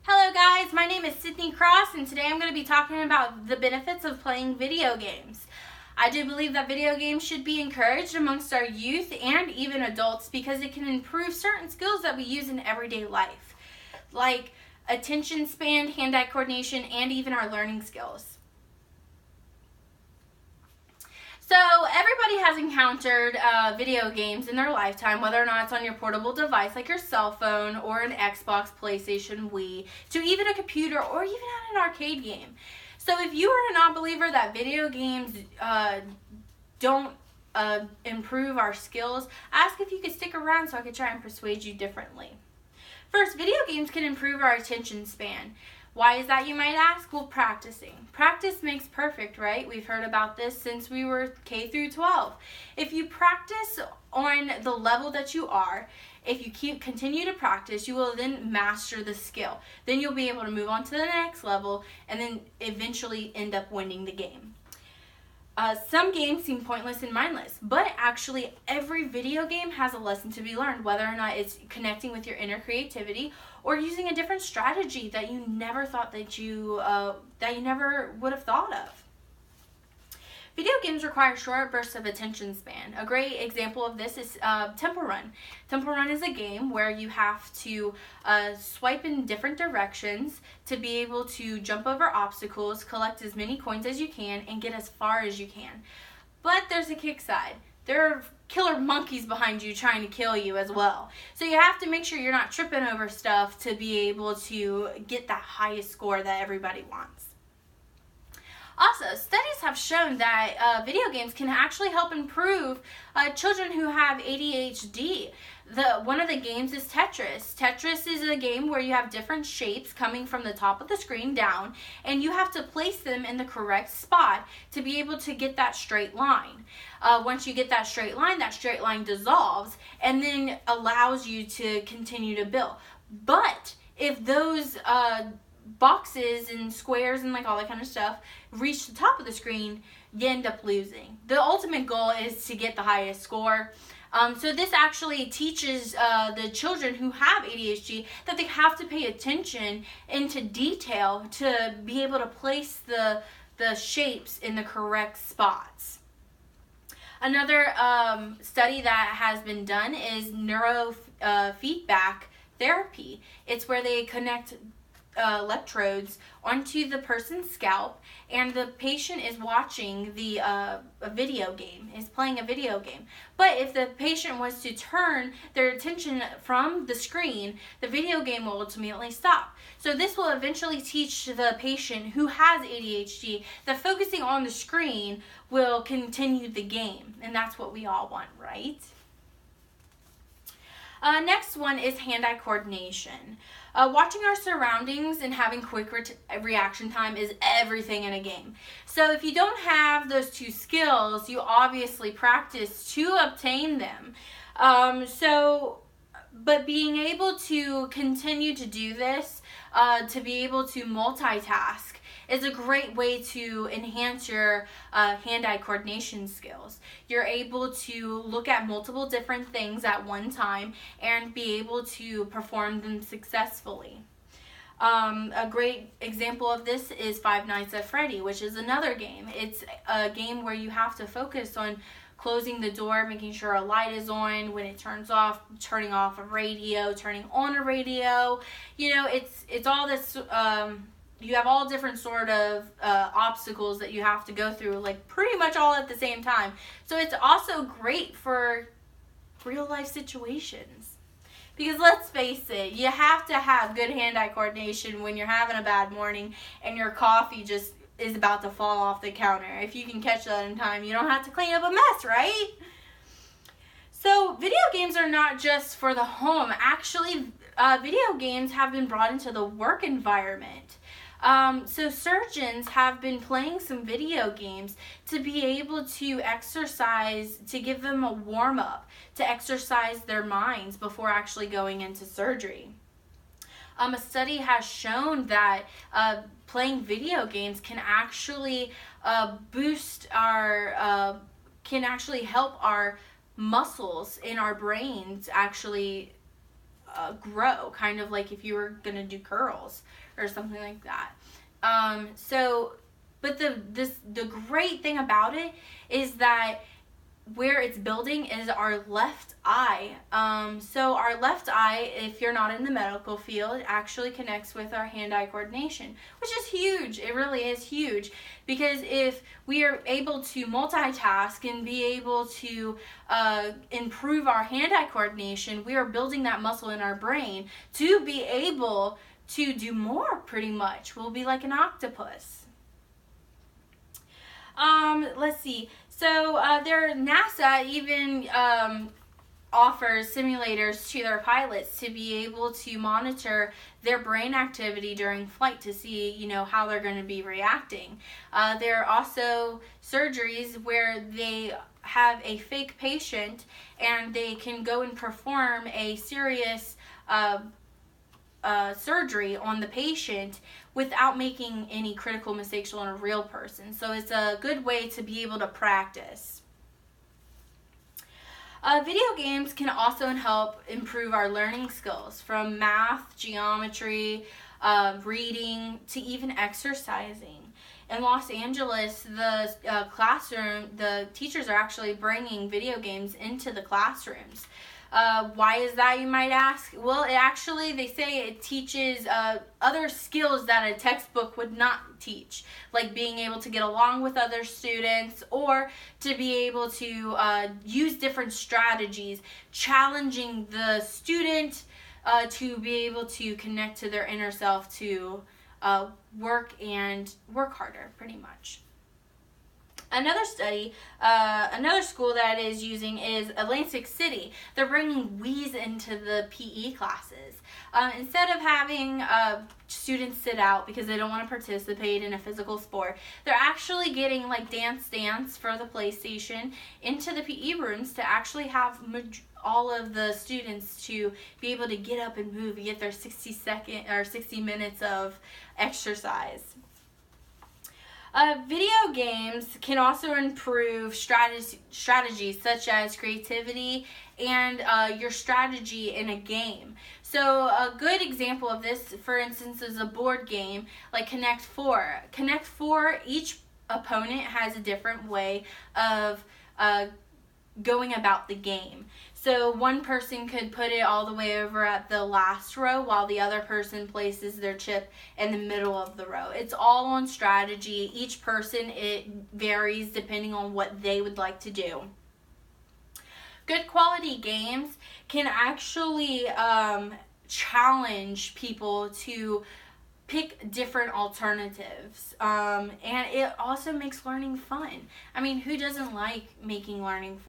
Hello guys, my name is Sydney Cross and today I'm going to be talking about the benefits of playing video games. I do believe that video games should be encouraged amongst our youth and even adults because it can improve certain skills that we use in everyday life, like attention span, hand-eye coordination, and even our learning skills. So everybody has encountered video games in their lifetime, whether or not it's on your portable device like your cell phone or an Xbox, PlayStation, Wii, to even a computer or even at an arcade game. So if you are a non-believer that video games don't improve our skills, ask if you could stick around so I could try and persuade you differently. First, video games can improve our attention span. Why is that, you might ask? Well, practicing. Practice makes perfect, right? We've heard about this since we were K through 12. If you practice on the level that you are, if you continue to practice, you will then master the skill. Then you'll be able to move on to the next level and then eventually end up winning the game. Some games seem pointless and mindless, but actually every video game has a lesson to be learned, whether or not it's connecting with your inner creativity or using a different strategy that you never thought that you never would have thought of. Video games require short bursts of attention span. A great example of this is Temple Run. Temple Run is a game where you have to swipe in different directions to be able to jump over obstacles, collect as many coins as you can, and get as far as you can. But there's a kick side. There are killer monkeys behind you trying to kill you as well. So you have to make sure you're not tripping over stuff to be able to get that highest score that everybody wants. Also, studies have shown that video games can actually help improve children who have ADHD. One of the games is Tetris. Tetris is a game where you have different shapes coming from the top of the screen down, and you have to place them in the correct spot to be able to get that straight line. Once you get that straight line dissolves and then allows you to continue to build. But if those boxes and squares and like all that kind of stuff reach the top of the screen, you end up losing. The ultimate goal is to get the highest score. So this actually teaches the children who have ADHD that they have to pay attention into detail to be able to place the shapes in the correct spots. Another study that has been done is neurofeedback therapy. It's where they connect electrodes onto the person's scalp, and the patient is watching a video game, is playing a video game. But if the patient was to turn their attention from the screen, the video game will ultimately stop. So this will eventually teach the patient who has ADHD that focusing on the screen will continue the game, and that's what we all want, right? Next one is hand-eye coordination. Watching our surroundings and having quick reaction time is everything in a game. So if you don't have those two skills, you obviously practice to obtain them. But being able to continue to do this, to be able to multitask, is a great way to enhance your hand-eye coordination skills. You're able to look at multiple different things at one time and be able to perform them successfully. A great example of this is Five Nights at Freddy, which is another game. It's a game where you have to focus on closing the door, making sure a light is on, when it turns off, turning off a radio, turning on a radio. You know, it's all this, you have all different sort of obstacles that you have to go through, like pretty much all at the same time. So it's also great for real life situations. Because let's face it, you have to have good hand-eye coordination when you're having a bad morning and your coffee just is about to fall off the counter. If you can catch that in time, you don't have to clean up a mess, right? So video games are not just for the home. Actually, video games have been brought into the work environment. So surgeons have been playing some video games to be able to exercise, to give them a warm-up, to exercise their minds before actually going into surgery. A study has shown that playing video games can actually can actually help our muscles in our brains actually grow, kind of like if you were going to do curls or something like that. But the great thing about it is that where it's building is our left eye. So our left eye, if you're not in the medical field, actually connects with our hand-eye coordination, which is huge. It really is huge, because if we are able to multitask and be able to improve our hand-eye coordination, we are building that muscle in our brain to be able to do more, pretty much. We'll be like an octopus. Let's see. So NASA even offers simulators to their pilots to be able to monitor their brain activity during flight to see, how they're going to be reacting. There are also surgeries where they have a fake patient and they can go and perform a serious surgery on the patient without making any critical mistakes on a real person. So it's a good way to be able to practice. Video games can also help improve our learning skills, from math, geometry, reading, to even exercising. In Los Angeles, the teachers are actually bringing video games into the classrooms. Why is that, you might ask? Well, they say it teaches other skills that a textbook would not teach, like being able to get along with other students, or to be able to use different strategies, challenging the student to be able to connect to their inner self, to work harder, pretty much. Another school that is using is Atlantic City. They're bringing Wii's into the PE classes. Instead of having students sit out because they don't want to participate in a physical sport, they're actually getting like Dance Dance for the PlayStation into the PE rooms to actually have all of the students to be able to get up and move and get their 60 minutes of exercise. Video games can also improve strategies such as creativity and your strategy in a game. So a good example of this, for instance, is a board game like Connect 4. Connect 4, each opponent has a different way of going about the game. So one person could put it all the way over at the last row while the other person places their chip in the middle of the row. It's all on strategy. Each person, it varies depending on what they would like to do. Good quality games can actually challenge people to pick different alternatives, and it also makes learning fun. I mean, who doesn't like making learning fun?